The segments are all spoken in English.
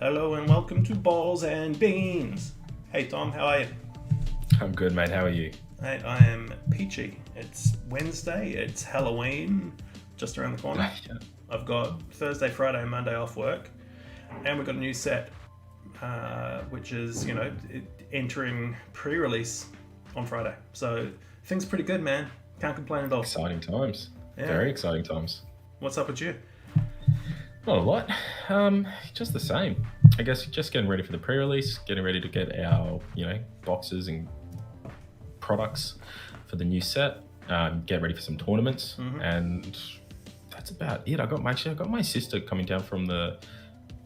Hello and welcome to Balls and Beans. Hey Tom, how are you? I'm good, mate. How are you? Hey, I am peachy. It's Wednesday, it's Halloween, just around the corner. I've got Thursday, Friday, and Monday off work, and we've got a new set, which is, entering pre-release on Friday. So things are pretty good, man. Can't complain at all. Exciting times. Yeah. Very exciting times. What's up with you? Not a lot. Just the same. I guess just getting ready for the pre-release, getting ready to get our, boxes and products for the new set. Get ready for some tournaments, and that's about it. I got my sister coming down from the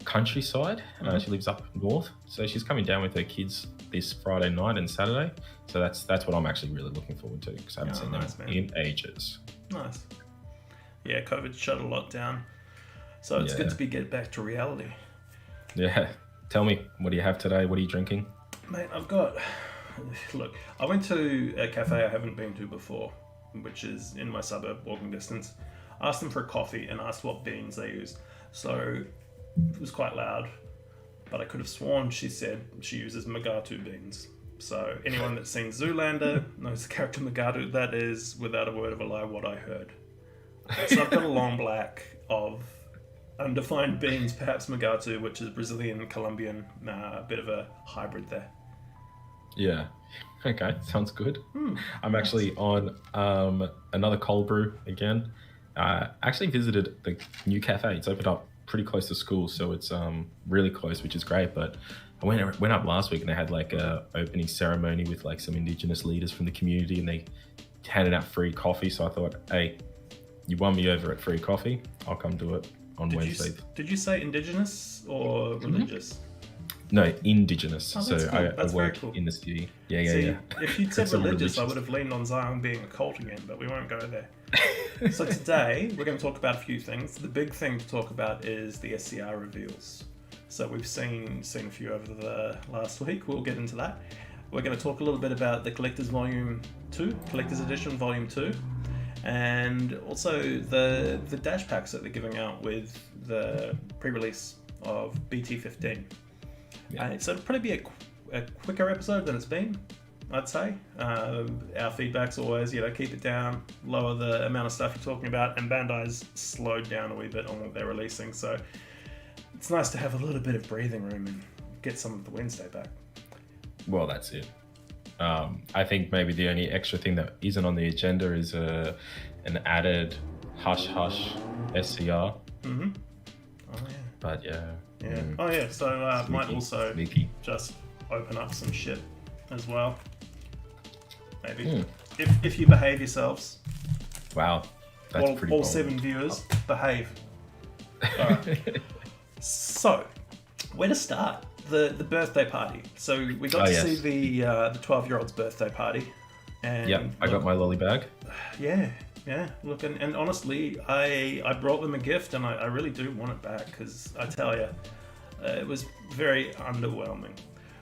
countryside. She lives up north, so she's coming down with her kids this Friday night and Saturday. So that's what I'm actually really looking forward to, because I haven't seen them in ages. Nice. Yeah, COVID shut a lot down, so it's good to get back to reality. Yeah. Tell me, what do you have today? What are you drinking? Mate, look, I went to a cafe I haven't been to before, which is in my suburb, walking distance. Asked them for a coffee and asked what beans they used. So it was quite loud, but I could have sworn she said she uses Magatu beans. So anyone that's seen Zoolander knows the character Magatu. That is, without a word of a lie, what I heard. So I've got a long black of undefined beans, perhaps Magatu, which is Brazilian, Colombian, a bit of a hybrid there. Yeah. Okay, sounds good. I'm actually on another cold brew again. Actually visited the new cafe. It's opened up pretty close to school, so it's really close, which is great. But I went up last week and they had like a opening ceremony with like some Indigenous leaders from the community, and they handed out free coffee. So I thought, hey, you won me over at free coffee. I'll come do it on Wednesday. Did you say Indigenous or religious? No, Indigenous. Oh, so cool. I work in the city. Yeah. If you'd said religious, I would have leaned on Zion being a cult again, but we won't go there. So today, we're going to talk about a few things. The big thing to talk about is the SCR reveals. So we've seen a few over the last week. We'll get into that. We're going to talk a little bit about the Collector's Edition Volume 2, and also the dash packs that they're giving out with the pre-release of BT15. Yeah. So it'll probably be a quicker episode than it's been, I'd say. Our feedback's always, keep it down, lower the amount of stuff you're talking about, and Bandai's slowed down a wee bit on what they're releasing, so it's nice to have a little bit of breathing room and get some of the Wednesday back. Well, that's it. I think maybe the only extra thing that isn't on the agenda is an added Hush Hush SCR. Mm-hmm. Oh, yeah. But yeah. Yeah. Oh, yeah. So might also just open up some shit as well. Maybe. If you behave yourselves. Wow. That's pretty all bold. 7 viewers, behave. All right. So, where to start? The birthday party. So we got to see the 12-year-old's birthday party. And I got my lolly bag. Yeah. Look, and honestly, I brought them a gift, and I really do want it back, because I tell you, it was very underwhelming.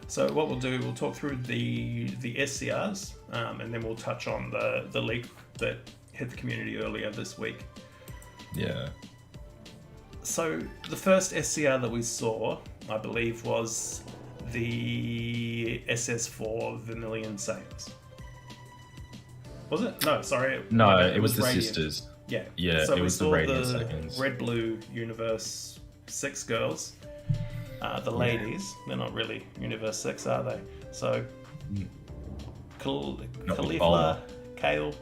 So what we'll do, we'll talk through the SCRs, and then we'll touch on the leak that hit the community earlier this week. Yeah. So the first SCR that we saw, I believe, was the SS4 Vermilion Saiyans. Was it? No, sorry. No, it was the Radiant Sisters. Yeah. Yeah, so it was the Radiant Saiyans. Red Blue Universe 6 girls. The ladies, they're not really Universe 6, are they? So, Khalifa, Kale,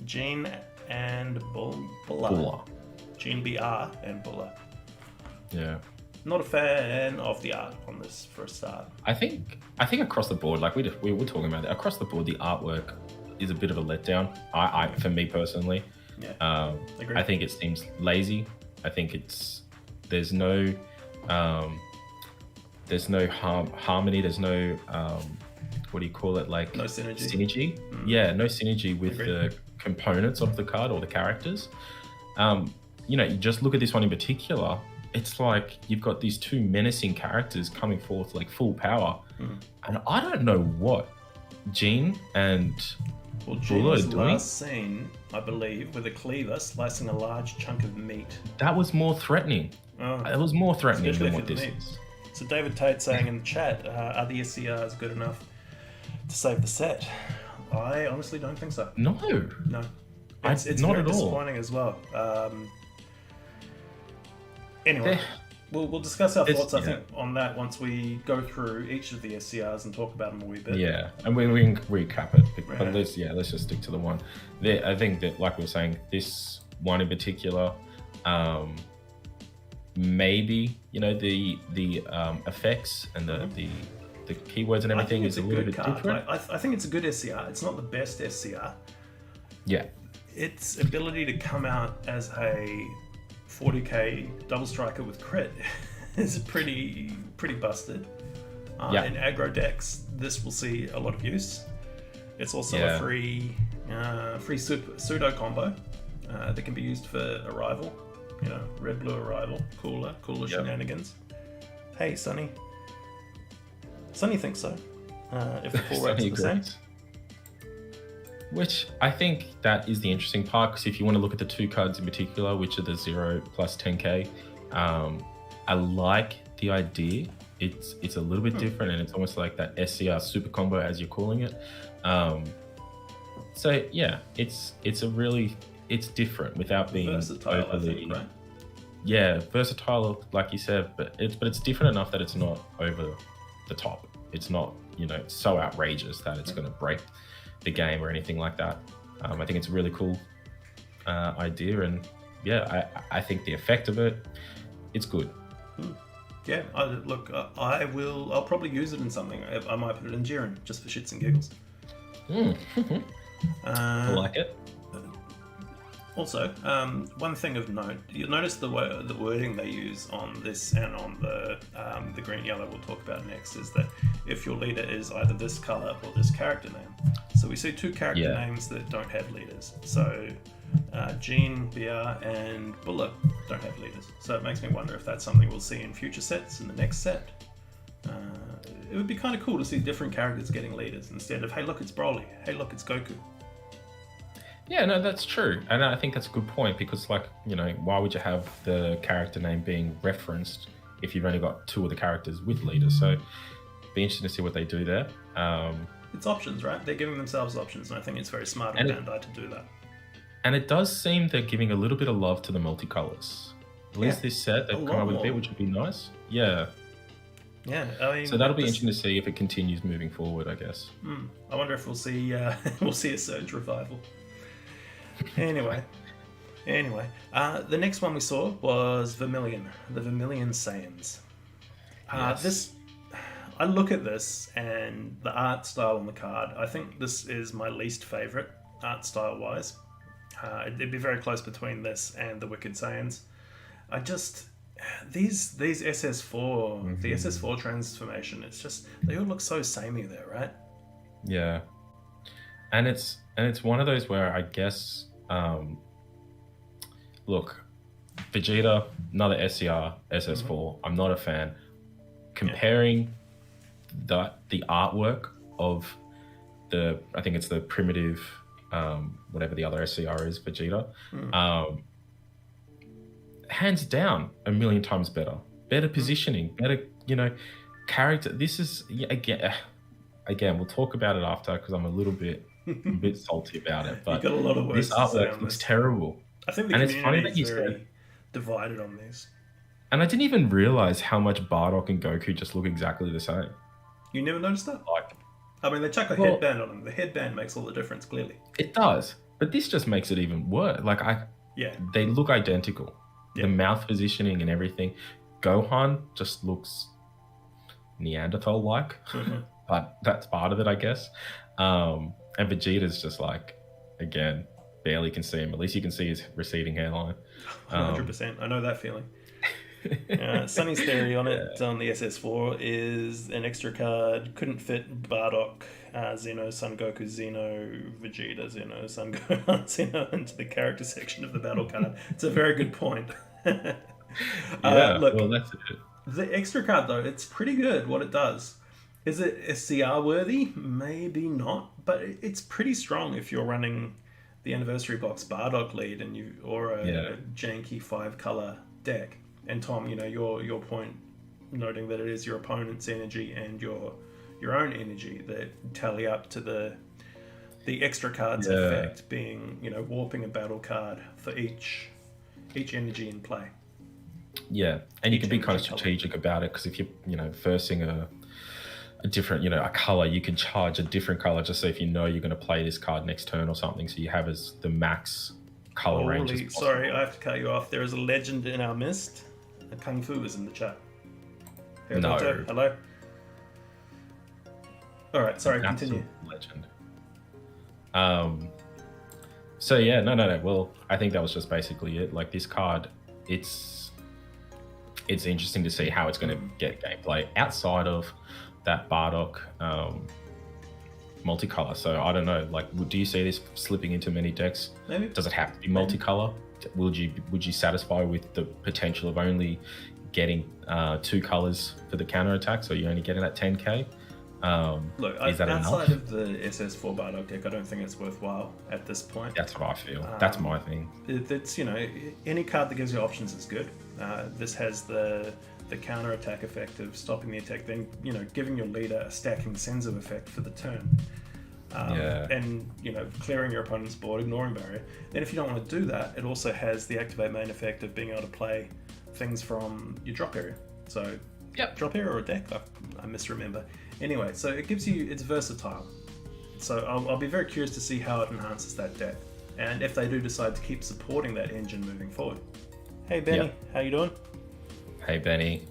Jean, and Bulla. Jean BR and Bulla. Yeah. Not a fan of the art on this for a start. I think across the board, like we were talking about it, across the board, the artwork is a bit of a letdown. I for me personally, agree. I think it seems lazy. I think there's no harmony. There's no what do you call it? Like no synergy. Synergy. Yeah, no synergy with the components of the card or the characters. You just look at this one in particular. It's like you've got these two menacing characters coming forth like full power, and I don't know what Jean and Jean was last seen, I believe, with a cleaver slicing a large chunk of meat. That was more threatening. Oh, It was more threatening especially than if what you're this the meme. is. So David Tate saying in the chat, are the SCRs good enough to save the set? I honestly don't think so. No, No. It's not very at all. disappointing as well. Anyway, we'll discuss our thoughts, I think, on that once we go through each of the SCRs and talk about them a wee bit. Yeah, and we can recap it. Right. But let's just stick to the one. I think that, like we were saying, this one in particular, maybe the effects and the keywords and everything is a little bit different. I think it's a good SCR. It's not the best SCR. Yeah. Its ability to come out as a 40k double striker with crit is pretty busted. In aggro decks, this will see a lot of use. It's also a free pseudo combo that can be used for arrival. Red blue arrival, cooler shenanigans. Hey, Sonny. Sonny thinks so. If the full rate's the same. Which I think that is the interesting part, because if you want to look at the two cards in particular, which are the 0 plus 10k, I like the idea. It's a little bit different, and it's almost like that SCR super combo, as you're calling it. So yeah, it's different without being versatile, overly, I think, right? Yeah, versatile, like you said, but it's different enough that it's not over the top. It's not so outrageous that it's going to break the game or anything like that. I think it's a really cool idea, and I think the effect of it's good. Yeah, I'll probably use it in something. I might put it in Jiren just for shits and giggles. I like it. Also, one thing of note, you'll notice the wording they use on this and on the green yellow we'll talk about next is that if your leader is either this color or this character name. So we see two character names that don't have leaders. So Jean, BR, and Bulla don't have leaders. So it makes me wonder if that's something we'll see in future sets, in the next set. It would be kind of cool to see different characters getting leaders instead of, hey look, it's Broly, hey look, it's Goku. Yeah, no, that's true. And I think that's a good point, because why would you have the character name being referenced if you've only got two of the characters with leaders? So be interesting to see what they do there. It's options, right? They're giving themselves options, and I think it's very smart of Bandai to do that. And it does seem they're giving a little bit of love to the multicolors. At least this set, they've come up with a bit, which would be nice. Yeah. Yeah, I mean, so that'll be interesting to see if it continues moving forward, I guess. I wonder if we'll see a Surge revival. Anyway, the next one we saw was Vermilion, the Vermilion Saiyans. I look at this and the art style on the card. I think this is my least favorite art style wise. It'd be very close between this and the Wicked Saiyans. I just these SS4 the SS4 transformation. It's just they all look so samey there, right? Yeah, and it's one of those where I guess look, Vegeta, another SCR, SS4. I'm not a fan. Comparing the artwork of I think it's the primitive, whatever the other SCR is, Vegeta. Hands down, a million times better. Better positioning, better, character. This is again. We'll talk about it after, because I'm a bit salty about it. But got a lot of words this artwork looks terrible. I think the community is very divided on this. And I didn't even realize how much Bardock and Goku just look exactly the same. You never noticed that? I mean, they chuck a headband on them. The headband makes all the difference, clearly. It does, but this just makes it even worse. They look identical. Yeah. The mouth positioning and everything. Gohan just looks Neanderthal-like, but that's part of it, I guess. And Vegeta's just again, barely can see him. At least you can see his receding hairline. 100%. I know that feeling. Sunny's theory on it on the SS4 is an extra card couldn't fit Bardock, Xeno, Son Goku, Xeno, Vegeta, Xeno, Son Gohan, Xeno into the character section of the battle card. It's a very good point. Look, well, that's it. The extra card though, it's pretty good what it does. Is it SCR worthy? Maybe not, but it's pretty strong if you're running the anniversary box Bardock lead or a janky 5-color deck. And Tom, your point, noting that it is your opponent's energy and your own energy that tally up to the extra cards effect being, warping a battle card for each energy in play. Yeah, and you can be kind of strategic about it, because if you're versing a different, a color, you can charge a different color just so if you're going to play this card next turn or something, so you have as the max color range as possible. Sorry, I have to cut you off. There is a legend in our midst. Kung Fu is in the chat. Hey, no. Doctor, hello. All right, sorry, continue. Legend. So yeah, no. Well, I think that was just basically it. Like, this card, it's interesting to see how it's going to get gameplay outside of that Bardock multicolor. So I don't know. Like, do you see this slipping into many decks? Maybe. Does it have to be multicolor? Would you satisfy with the potential of only getting 2 colors for the counter attack? So you're only getting that 10k. Look, is that outside enough? of the SS4 Bardock deck, I don't think it's worthwhile at this point. That's what I feel. That's my thing. It's any card that gives you options is good. This has the counter attack effect of stopping the attack, then giving your leader a stacking Senzu effect for the turn. And clearing your opponent's board, ignoring barrier. Then if you don't want to do that, it also has the activate main effect of being able to play things from your drop area. So drop area or a deck, I misremember. Anyway, so it's versatile. So I'll be very curious to see how it enhances that deck, and if they do decide to keep supporting that engine moving forward. Hey Benny, how you doing? Hey Benny.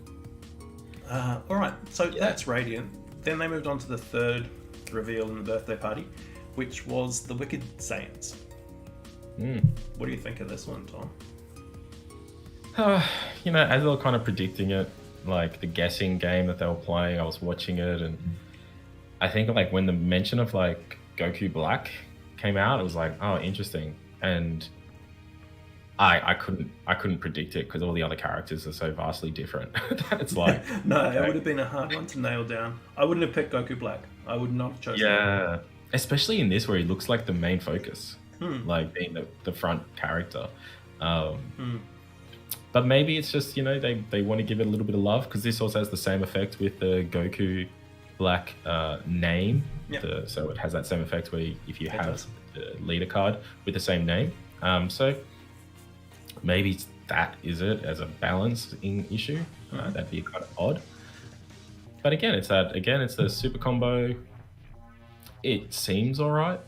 All right, so that's Radiant. Then they moved on to the third reveal in the birthday party, which was the Wicked Saiyans. What do you think of this one, Tom? As they were kind of predicting it, like the guessing game that they were playing, I was watching it, and I think like when the mention of like Goku Black came out, it was like, oh, interesting. And I couldn't predict it because all the other characters are so vastly different that it's like no, it would have been a hard one to nail down. I wouldn't have picked Goku Black. I would not have chosen him. Especially in this where he looks like the main focus, like being the front character. But maybe it's just, they want to give it a little bit of love, because this also has the same effect with the Goku Black name. So it has that same effect where if you have the leader card with the same name. So maybe that is it as a balancing issue. That'd be kind of odd. But again, it's the super combo. It seems all right.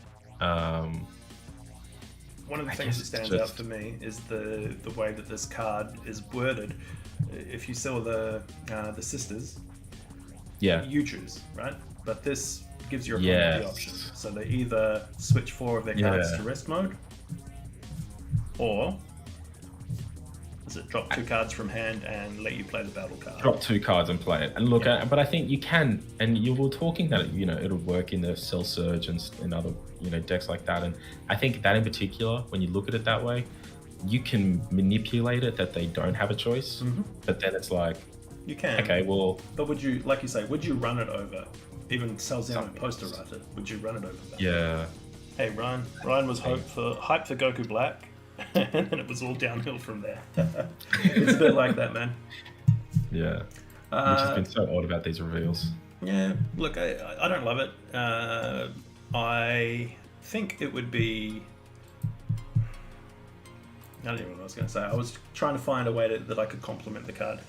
One of the things that stands out for me is the way that this card is worded. If you saw the sisters, you choose, right? But this gives your opponent the option. So they either switch 4 of their cards to rest mode, or is it drop 2 cards from hand and let you play the battle card? Drop 2 cards and play it. And look at, but I think you can, and you were talking that it'll work in the Cell Surge and other decks like that. And I think that in particular, when you look at it that way, you can manipulate it that they don't have a choice. But then it's like, you can. Okay, well, but would you, like you say, would you run it over? Even Salzano poster write it. Would you run it over that? Yeah. Hey, Ryan was hyped for Goku Black. And then it was all downhill from there. It's a bit like that, man. Yeah. Which has been so odd about these reveals. Yeah, look, I don't love it. I think it would be... I don't even know what I was going to say. I was trying to find a way that I could complement the card.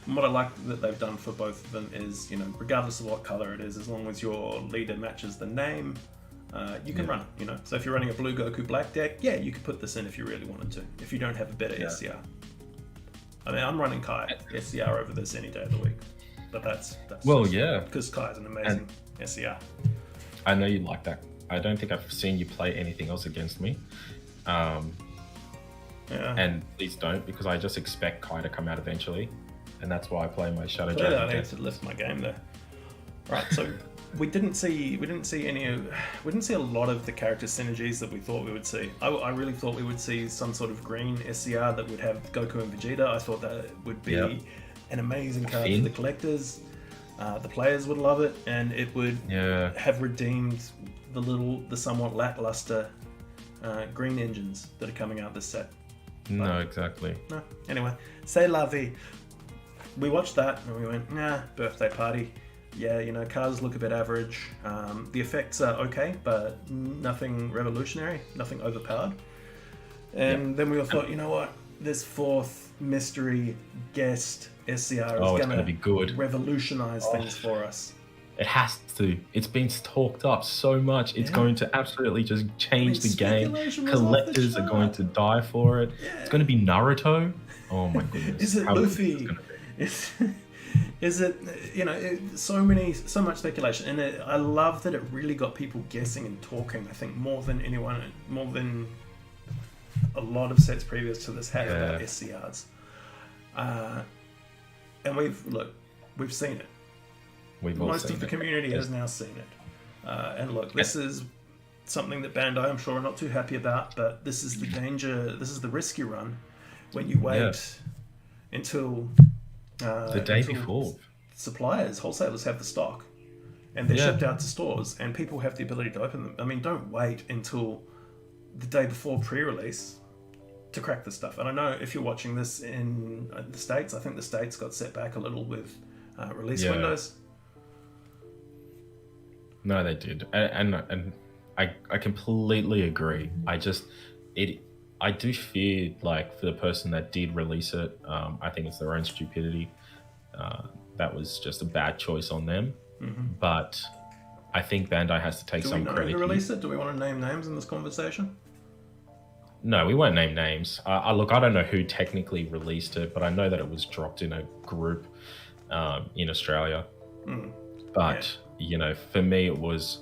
And what I like that they've done for both of them is, regardless of what color it is, as long as your leader matches the name, you can run it, So if you're running a blue Goku Black deck, you could put this in if you really wanted to, if you don't have a better SCR. I mean, I'm running Kai SCR over this any day of the week, but that's because Kai is an amazing SCR. I know you like that. I don't think I've seen you play anything else against me. And please don't, because I just expect Kai to come out eventually, and that's why I play my Shadow Dragon. I need to lift my game there. Right, so we didn't see a lot of the character synergies that we thought we would see. I really thought we would see some sort of green SCR that would have Goku and Vegeta. I thought that would be an amazing card for the collectors. The players would love it, and it would have redeemed the somewhat lackluster green engines that are coming out this set. No, exactly. No. Anyway, C'est La Vie. We watched that and we went, nah, birthday party. Yeah, you know, cards look a bit average. The effects are okay, but nothing revolutionary, nothing overpowered. And then we all thought, you know what? This fourth mystery guest SCR is going to be good. Revolutionize things for us. It has to. It's been talked up so much. It's going to absolutely just change the game. Collectors are going to die for it. Yeah. It's going to be Naruto. Oh my goodness. Is it Luffy? Is it, you know, so much speculation. And I love that it really got people guessing and talking, I think, more than a lot of sets previous to this had about SCRs. And we've seen it. Most of the community has now seen it. And look, this is something that Bandai, I'm sure, are not too happy about, but this is the danger, this is the risk you run when you wait until the day before. Suppliers, wholesalers have the stock and they're shipped out to stores and people have the ability to open them. I mean, don't wait until the day before pre-release to crack the stuff. And I know if you're watching this in the States, I think the States got set back a little with release windows. No, they did, and I completely agree. I do fear, like, for the person that did release it, I think it's their own stupidity. That was just a bad choice on them. Mm-hmm. But I think Bandai has to take some credit. Do we know who released it? Do we want to name names in this conversation? No, we won't name names. Look, I don't know who technically released it, but I know that it was dropped in a group in Australia. Mm. But, you know, for me, it was...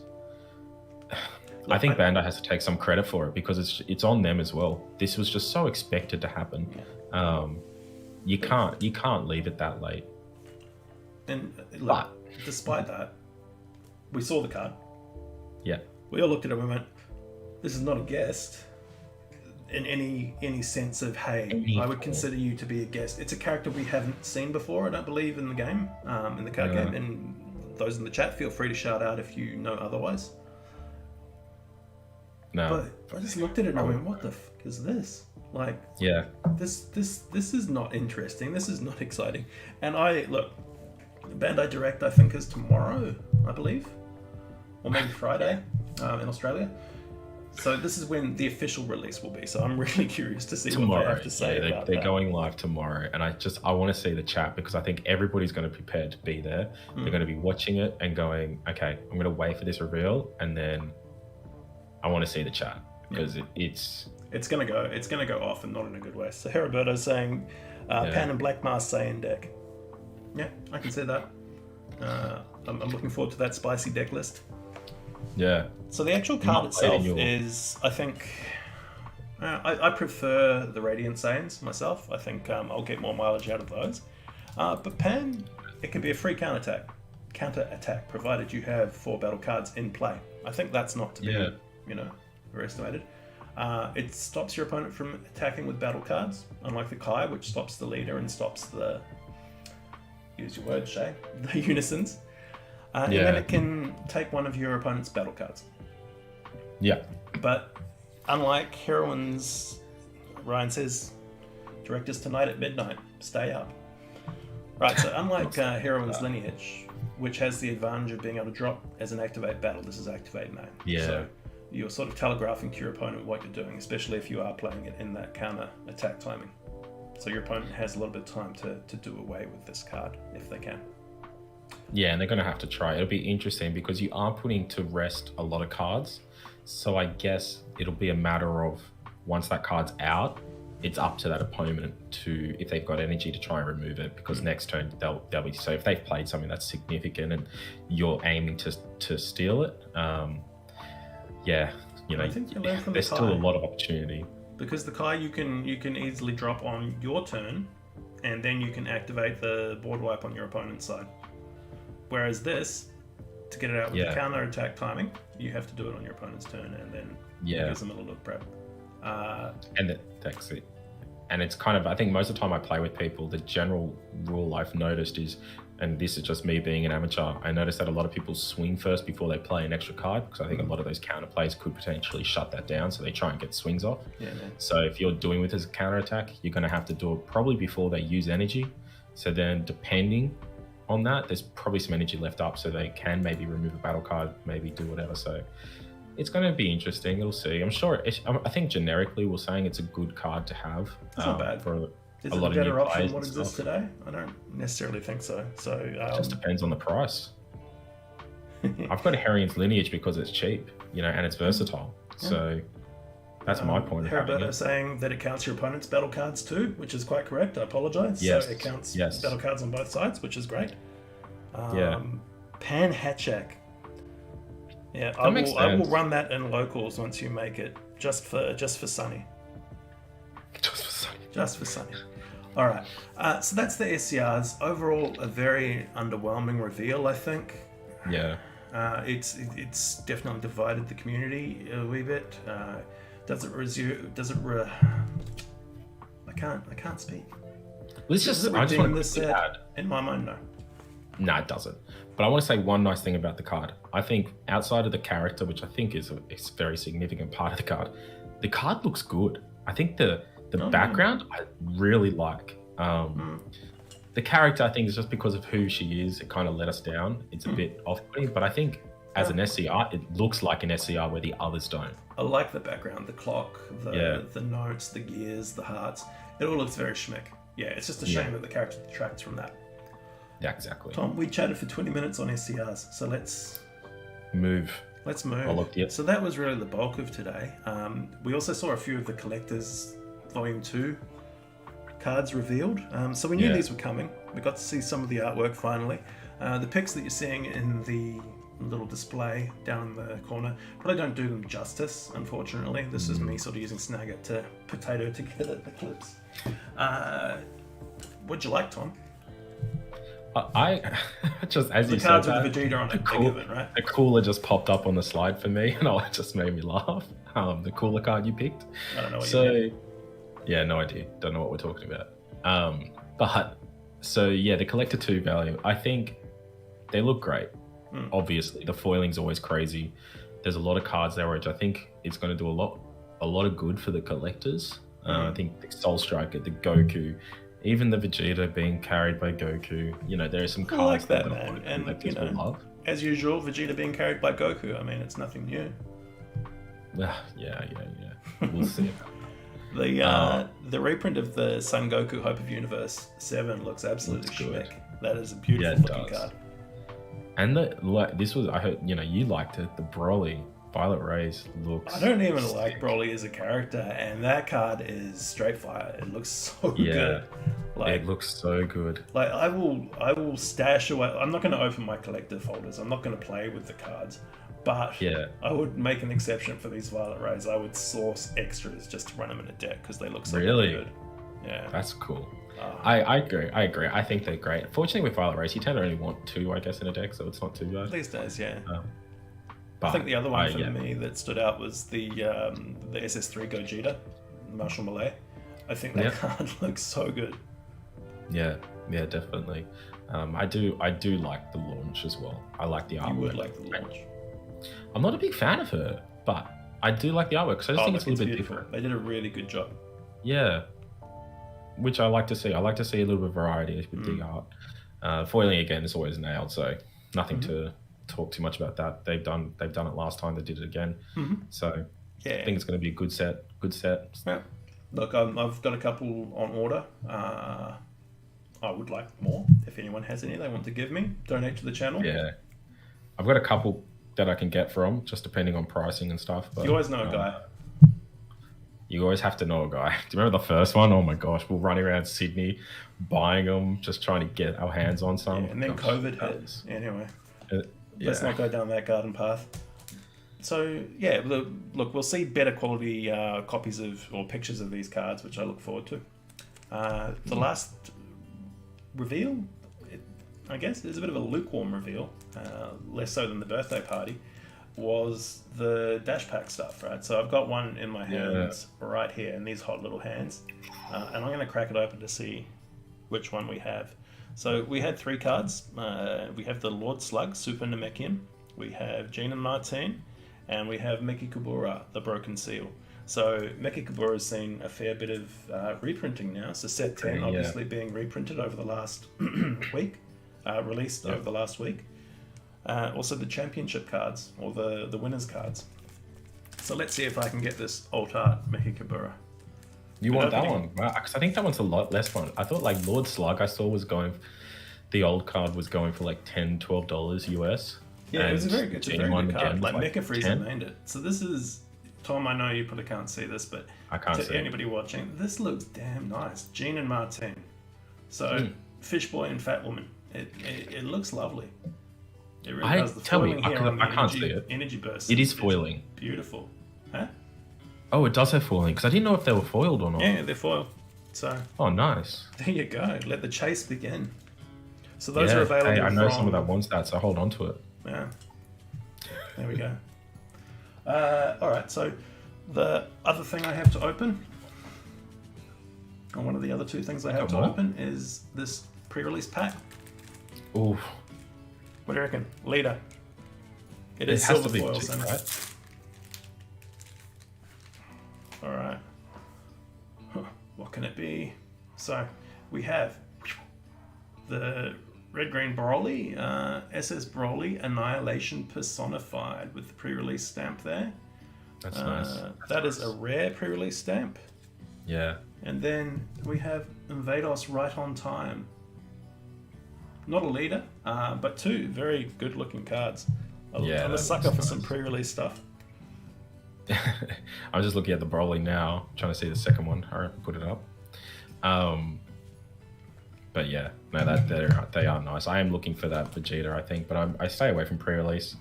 I think Bandai has to take some credit for it because it's on them as well. This was just so expected to happen. Yeah. You can't leave it that late. And look, despite that, we saw the card. Yeah. We all looked at it and we went, this is not a guest in any sense of, hey, I would consider you to be a guest. It's a character we haven't seen before, I don't believe, in the game, in the card game. And those in the chat, feel free to shout out if you know otherwise. No. But I just looked at it and I went, what the fuck is this? Like, this is not interesting. This is not exciting. And Bandai Direct, I think, is tomorrow, I believe, or maybe Friday in Australia. So this is when the official release will be. So I'm really curious to see what they have to say about that. They're going live tomorrow, and I want to see the chat because I think everybody's going to be prepared to be there. They're going to be watching it and going, okay, I'm going to wait for this reveal, and then I want to see the chat because it's going to go off and not in a good way. So Heriberto's saying Pan and Black Mask Saiyan deck. Yeah, I can see that. I'm looking forward to that spicy deck list. Yeah. So the actual card itself is, I think, I prefer the Radiant Saiyans myself. I think I'll get more mileage out of those. But Pan, it can be a free counter attack, provided you have 4 battle cards in play. I think that's not to be, overestimated. It stops your opponent from attacking with battle cards, unlike the Kai, which stops the leader and stops the, use your word, Shay, the unisons. And then it can take one of your opponent's battle cards. Yeah. But unlike Heroines, Ryan says, Directors tonight at midnight, stay up. Right, so unlike Heroines Lineage, which has the advantage of being able to drop as an activate battle, this is activate main. Yeah. So you're sort of telegraphing to your opponent what you're doing, especially if you are playing it in that counter attack timing. So your opponent has a little bit of time to do away with this card, if they can. Yeah, and they're going to have to try. It'll be interesting because you are putting to rest a lot of cards. So I guess it'll be a matter of, once that card's out, it's up to that opponent to, if they've got energy, to try and remove it, because next turn they'll be, so if they've played something that's significant and you're aiming to steal it, I think you learn from there's the still Kai, a lot of opportunity. Because the Kai you can easily drop on your turn, and then you can activate the board wipe on your opponent's side. Whereas this, to get it out with the counter attack timing, you have to do it on your opponent's turn, and then it gives them a little prep. And it's kind of, I think most of the time I play with people, the general rule I've noticed is and this is just me being an amateur, I noticed that a lot of people swing first before they play an extra card, because I think a lot of those counter plays could potentially shut that down, so they try and get swings off. Yeah, man. So if you're doing it as a counter attack, you're going to have to do it probably before they use energy. So then depending on that, there's probably some energy left up, so they can maybe remove a battle card, maybe do whatever. So it's going to be interesting. We'll see. I'm sure. I think generically we're saying it's a good card to have. It's not bad. For Is a it lot a of new better option players than what and exists stuff. today? I don't necessarily think so. So It just depends on the price. I've got a Harrian's Lineage because it's cheap, and it's versatile. So that's my point of having Roberto it. saying that it counts your opponent's battle cards too, which is quite correct. I apologise. Yes, So it counts yes. battle cards on both sides, which is great. Yeah. Pan Hatchak. Yeah, That makes I will sense. run that in locals once you make it, just for Sunny. Just for Sunny. Just for Sunny. All right. So that's the SCRs. Overall, a very underwhelming reveal, I think. Yeah. It's definitely divided the community a wee bit. I can't speak. Let's Does just. it I just want redeem to this quickly set? add. In my mind, no. No, it doesn't. But I want to say one nice thing about the card. I think outside of the character, which I think is a very significant part of the card looks good. I think the background I really like. The character, I think, is just because of who she is. It kind of let us down. It's a bit off-putting, but I think as an SCR, it looks like an SCR where the others don't. I like the background, the clock, the notes, the gears, the hearts. It all looks very schmick. Yeah, it's just a shame that the character detracts from that. Yeah, exactly. Tom, we chatted for 20 minutes on SCRs, so let's move. move. So that was really the bulk of today. We also saw a few of the Collectors Volume 2 cards revealed. So we knew these were coming. We got to see some of the artwork finally. The pics that you're seeing in the little display down in the corner probably don't do them justice, unfortunately. This is me sort of using Snagit to potato together the clips. What'd you like, Tom? I just, as The you cards said, with the Vegeta on it, think of it, right? the cooler just popped up on the slide for me, and it just made me laugh. The cooler card you picked. I don't know what you mean. Yeah, no idea. Don't know what we're talking about. The Collector 2 value, I think they look great. Obviously, the foiling's always crazy. There's a lot of cards there, which I think it's going to do a lot of good for the collectors. I think the Soul Striker, the Goku, even the Vegeta being carried by Goku. There are some cards like that, a man. lot of And, collectors will love. as usual, Vegeta being carried by Goku. I mean, it's nothing new. Yeah. We'll see. The reprint of the Son Goku Hope of Universe 7 looks absolutely Looks good. schmick. That is a beautiful looking does. card. And this was, I heard, you liked it. The Broly Violet Rays looks. I don't even sick. like Broly as a character, and that card is straight fire. It looks so Yeah. good. It looks so good. Like I will stash away. I'm not going to open my collector folders. I'm not going to play with the cards, but Yeah. I would make an exception for these Violet Rays. I would source extras just to run them in a deck because they look so Really? good. Yeah, That's cool. I agree. I think they're great. Fortunately, with Violet Race, you tend to only want 2, I guess, in a deck, so it's not too bad. these days, yeah. But I think the other one for me that stood out was the SS3 Gogeta, Marshall Malay. I think that card looks so good. Yeah, definitely. I do like the launch as well. I like the artwork. You would like the launch. I'm not a big fan of her, but I do like the artwork because I just think it's a little bit beautiful. different. They did a really good job. Yeah, which I like to see. I like to see a little bit of variety with the art. Foiling again is always nailed, so nothing to talk too much about that. They've done it last time. They did it again, so I think it's going to be a good set. Yeah. Look, I've got a couple on order. I would like more. If anyone has any they want to give me, donate to the channel. Yeah, I've got a couple that I can get from, just depending on pricing and stuff. But, you always know a guy. You always have to know a guy. Do you remember the first one? Oh my gosh, we're running around Sydney buying them, just trying to get our hands on some. Yeah, and then COVID hit. Anyway, let's yeah. not go down that garden path. So yeah, look, we'll see better quality copies of or pictures of these cards, which I look forward to. The last reveal, I guess, is a bit of a lukewarm reveal, less so than the birthday party, was the dash pack stuff, right? So I've got one in my hands right here in these hot little hands, and I'm going to crack it open to see which one we have. So we had 3 cards. We have the Lord Slug, Super Namekian. We have Jean and Martine. And we have Meki Kubura, the Broken Seal. So Meki Kubura has seen a fair bit of reprinting now. So set 10 obviously being reprinted over the last week. Released over the last week. Also the championship cards, or the winners cards. So let's see if I can get this alt art Meki Kubura. You want that one? Because I think that one's a lot less fun. I thought like Lord Slug I saw was going, the old card was going for like $10-12 US. Yeah, it was a very good card. Like Mecha Freezer named it. So this is, Tom, I know you probably can't see this, but I can't see anybody watching, this looks damn nice. Jean and Martine. So Fish Boy and Fat Woman. It looks lovely. It really does. The foiling here on the can't see it. Energy burst. It is foiling. Beautiful. Huh? Oh, it does have foiling, because I didn't know if they were foiled or not. Yeah, they're foiled. So. Oh, nice. There you go. Let the chase begin. So those are available. Hey, I know some of that wants that, so hold on to it. Yeah. There we go. All right. So the other thing I have to open, or one of the other 2 things I have to open, is this pre-release pack. Ooh. What do you reckon? Leader. It is silver foil, right? Alright. What can it be? So, we have the red-green Broly, SS Broly Annihilation Personified with the pre-release stamp there. That's nice. That is a rare pre-release stamp. Yeah. And then we have Invados Right on Time. Not a leader, but 2 very good-looking cards. I'm a sucker for some pre-release stuff. I'm just looking at the Broly now, trying to see the second one. I put it up. But yeah, no, they are nice. I am looking for that Vegeta, I think, but I stay away from pre-release.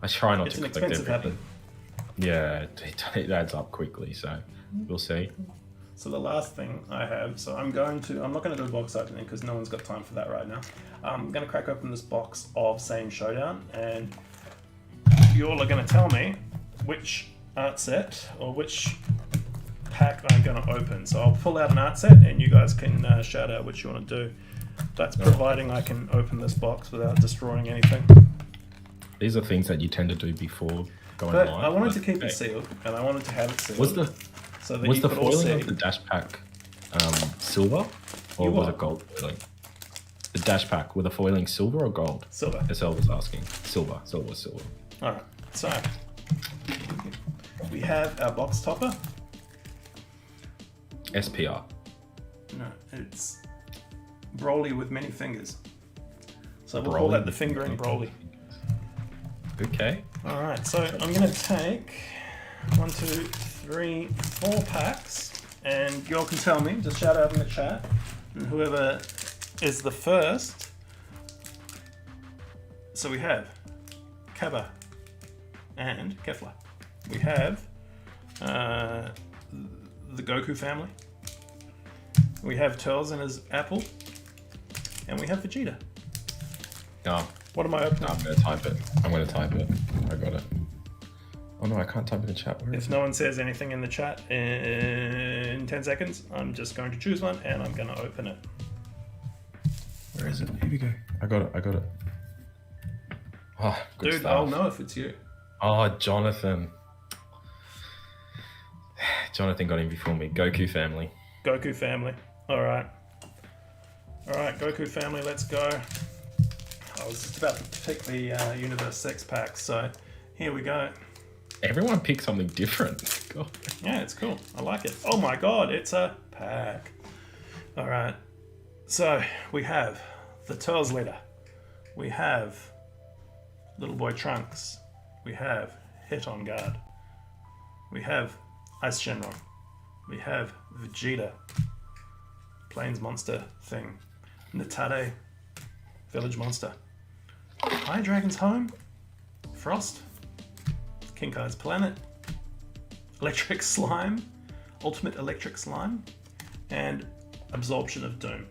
I try not to collect everything. Habit. Yeah, it adds up quickly, so we'll see. So the last thing I have, I'm not going to do a box opening because no one's got time for that right now. I'm going to crack open this box of Saiyan Showdown, and you all are going to tell me which art set or which pack I'm going to open. So I'll pull out an art set and you guys can shout out what you want to do. That's providing I can open this box without destroying anything. These are things that you tend to do before going live. I wanted to keep it sealed, and I wanted to have it sealed. Was the foiling of the dash pack silver, or was it gold foiling? The dash pack, were the foiling silver or gold? Silver. SL was asking. Silver. Alright, so we have our box topper. SPR. No, it's Broly with many fingers. So we'll call that the fingering Broly. Okay. Alright, so I'm going to take 1, 2, 3, 4 packs, and you all can tell me, just shout out in the chat, and whoever is the first. So we have Kaba and Kefla. We have the Goku family. We have Turles and his apple. And we have Vegeta. Oh. What am I opening? No, I'm going to type it. I got it. Oh no, I can't type in the chat. If no one says anything in the chat in 10 seconds, I'm just going to choose one and I'm going to open it. Where is it? Here we go. I got it. Oh, good Dude, stuff. I'll know if it's you. Oh, Jonathan. Jonathan got in before me. Goku family. Goku family. Alright, Goku family, let's go. I was just about to pick the Universe 6 pack, so here we go. Everyone picked something different. God. Yeah, it's cool. I like it. Oh my god, it's a pack. Alright, so we have the Turles leader. We have Little Boy Trunks. We have Hit on Guard. We have Ice Shenron. We have Vegeta. Plains Monster thing. Natade. Village Monster. Hi Dragon's Home. Frost. King Kai's Planet. Electric Slime. Ultimate Electric Slime. And Absorption of Doom.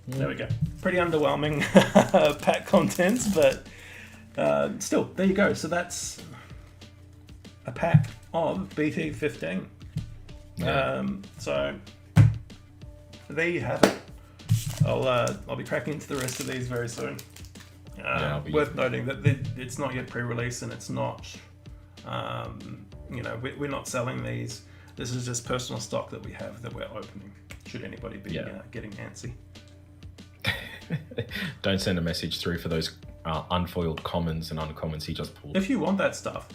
There we go. Pretty underwhelming pack contents, but still, there you go. So that's a pack of BT15. Yeah. So there you have it. I'll be cracking into the rest of these very soon. Worth noting that it's not yet pre-release and it's not, we're not selling these. This is just personal stock that we have that we're opening. Should anybody be getting antsy? Don't send a message through for those unfoiled commons and uncommons he just pulled. If you want that stuff,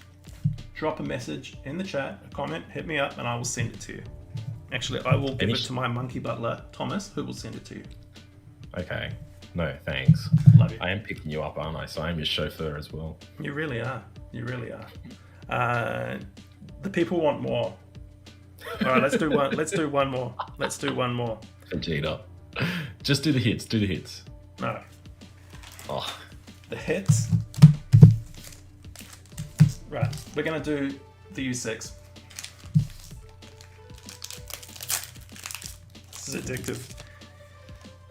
drop a message in the chat, a comment, hit me up, and I will send it to you. Actually, I will give it to my monkey butler, Thomas, who will send it to you. Okay. No, thanks. Love you. I am picking you up, aren't I? So I'm your chauffeur as well. You really are. You really are. The people want more. All right, let's do one. Let's do one more. Vegeta. Just do the hits. Do the hits. No. Oh. The hits. Right. We're gonna do the U6. This is addictive.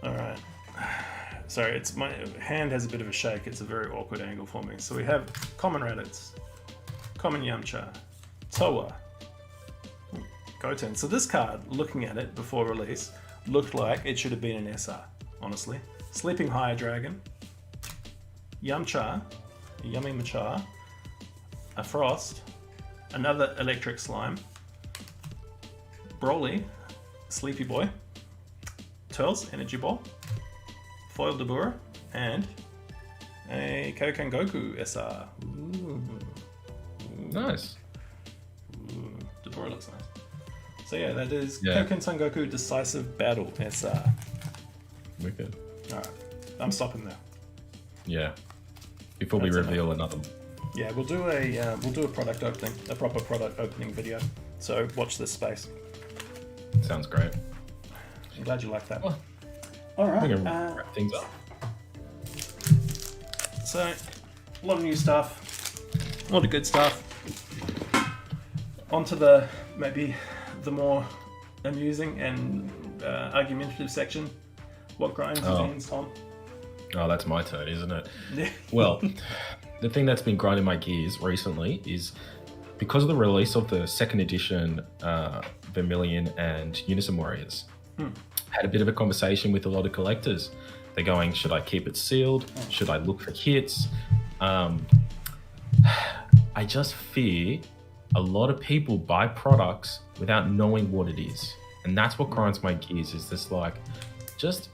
All right. Sorry, my hand has a bit of a shake. It's a very awkward angle for me. So we have common Raditz, common Yamcha, Toa, Goten. So this card, looking at it before release, looked like it should have been an SR, honestly. Sleeping High Dragon, Yamcha, Yummy Machar, a Frost, another Electric Slime, Broly, Sleepy Boy, Turles, Energy Ball, Foil Dabura, and a Kaioken Goku SR. Ooh. Nice. Ooh. Dabura looks nice. So yeah, that is Kaioken Son Goku Decisive Battle SR. Wicked. Alright, I'm stopping there. Yeah. Before we reveal another. Yeah, we'll do a product opening, a proper product opening video. So watch this space. Sounds great. I'm glad you like that. Well, all right. We're gonna wrap things up. So, a lot of new stuff, a lot of good stuff. On to maybe the more amusing and argumentative section. What grinds your gears, Tom? Oh, that's my turn, isn't it? Yeah. Well, the thing that's been grinding my gears recently is because of the release of the second edition Vermilion and Unison Warriors. Had a bit of a conversation with a lot of collectors. They're going, should I keep it sealed? Should I look for hits? I just fear a lot of people buy products without knowing what it is. And that's what grinds my gears, is this like, just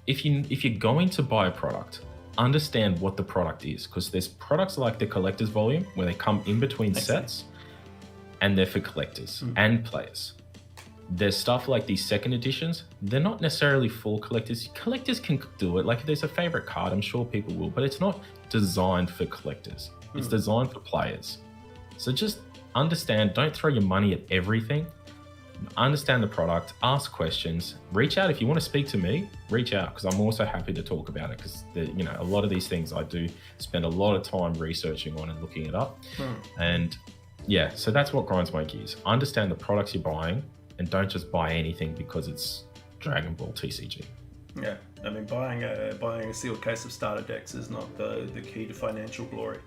if you're going to buy a product, understand what the product is, because there's products like the collector's volume where they come in between sets and they're for collectors and players. There's stuff like these second editions, they're not necessarily for collectors. Collectors can do it. Like if there's a favorite card, I'm sure people will, but it's not designed for collectors. It's designed for players. So just understand, don't throw your money at everything. Understand the product, ask questions, reach out. If you want to speak to me, reach out, because I'm also happy to talk about it, because a lot of these things I do spend a lot of time researching on and looking it up. And yeah, so that's what grinds my gears. Understand the products you're buying and don't just buy anything because it's Dragon Ball TCG. Yeah, I mean, buying a sealed case of starter decks is not the key to financial glory.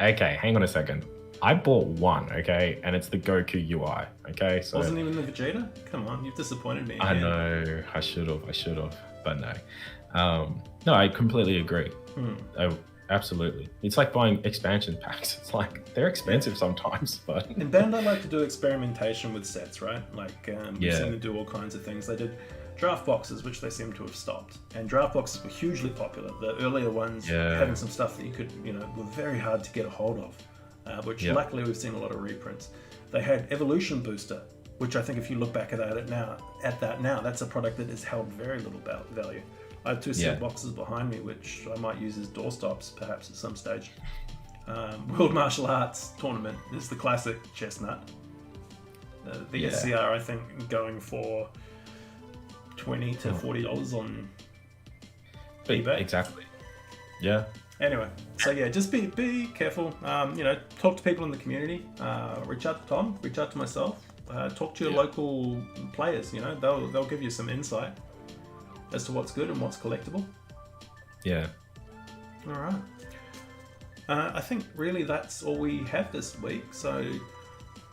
Okay, hang on a second. I bought one, okay, and it's the Goku UI, okay? So wasn't even the Vegeta? Come on, you've disappointed me again. I know, I should have, but no. No, I completely agree. Absolutely. It's like buying expansion packs. It's like, they're expensive sometimes, but... And Bandai like to do experimentation with sets, right? Like, we've seen them do all kinds of things. They did draft boxes, which they seem to have stopped. And draft boxes were hugely popular. The earlier ones having some stuff that you could, were very hard to get a hold of. Which luckily we've seen a lot of reprints. They had Evolution Booster, which I think if you look back at that now, that's a product that has held very little value. I have two sealed boxes behind me, which I might use as doorstops perhaps at some stage. World Martial Arts Tournament is the classic chestnut. The SCR, I think, going for $20 to $40 on eBay. Exactly. Yeah. Anyway, so yeah, just be careful. Talk to people in the community. Reach out to Tom. Reach out to myself. Talk to your local players. They'll give you some insight as to what's good and what's collectible. Yeah. All right. I think really that's all we have this week. So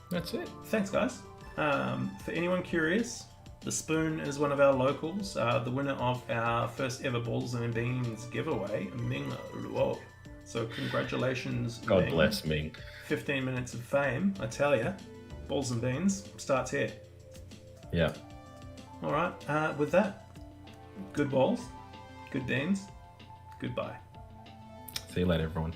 that's it. Thanks, guys. For anyone curious, The spoon is one of our locals, the winner of our first ever Balls and Beans giveaway, Ming Luo. So congratulations, God Ming. bless Ming. 15 minutes of fame, I tell ya. Balls and Beans starts here. Yeah. All right, with that, good balls, good beans, goodbye. See you later, everyone.